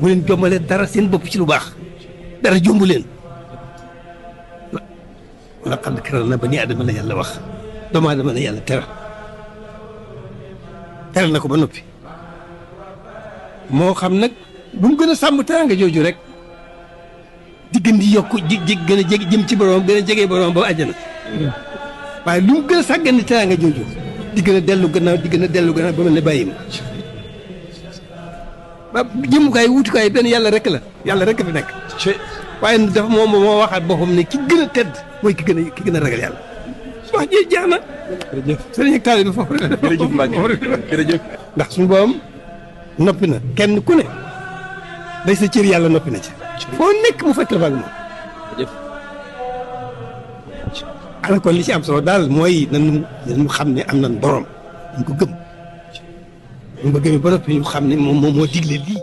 bu leen jombalee dara seen bopp ci lu baax dara jombu leen laqad karramnaa banii aadama la yàlla wax doomu aadama la yàlla teral na ko ba noppi moo xam nag bu mu gën a sàmm teraanga jooju rek di gën di yokku gën a jege jëm ci borom gën a jege borom ba àjjana waaye lu mu gën a sàggan ni teraanga jooju di gën a dellu gannaaw di gën a dellu gannaaw ba mel ne bàyyi ma ba jëmukaay wutukaay benn yàlla rek la yàlla rek fi nekk waaye dafa moom moo waxaat boppam ne ki gën a tedd mooy ki gën a ragal yàlla wax ji jeex na. jërëjëf sëriñ ak taalibe bi foofu la. jërëjëf Mbacke jërëjëf. ndax suñu borom noppi na kenn ku ne day sa cër yàlla noppi na ci. foo nekk mu fekk la fa ak moom. jërëjëf. ala kon li ci am solo daal mooy nañu xam ne am nañ borom ñu ko gëm. ñu ko gëmee ba noppi ñu xam ne moom moo digle lii.